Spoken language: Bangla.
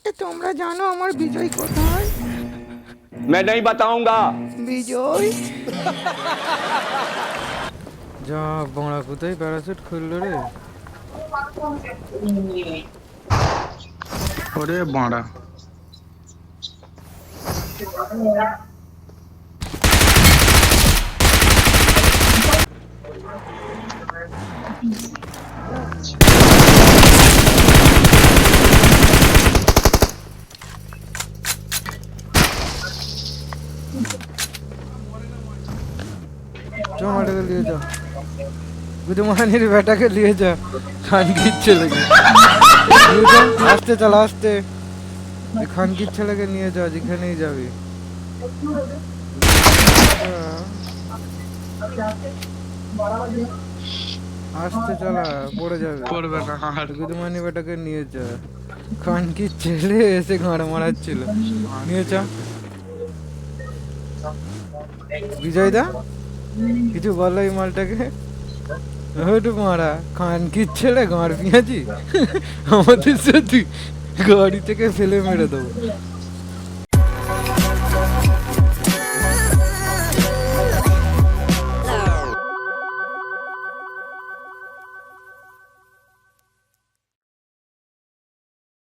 তোমরা জানো আমার বিজয় কোথায়? मैं नहीं बताऊंगा। বিজয় যা বড়া কোথায় প্যারাশুট খুললো রে? ওরে বাড়া जो मारे के लिए जा गुदमानी रे बेटा के लिए जा खान की चलेगी आस्ते चला आस्ते खान की चलेगे নিয়ে যা যেখানেই যাবি আস্তে চলা পড়ে যাবে পড়বে না আর গুদমানি বেটাকে নিয়ে যা খান কি ছেলে এসে ঘাড় মারাচ্ছিল নিয়ে যা বিজয় দা কিছু বলো এই মালটাকে ওটু মারা খান কি ছেলে গাঁড় পিঁয়াজি আমাদের সাথে গাড়ি থেকে ফেলে মেরে দেবো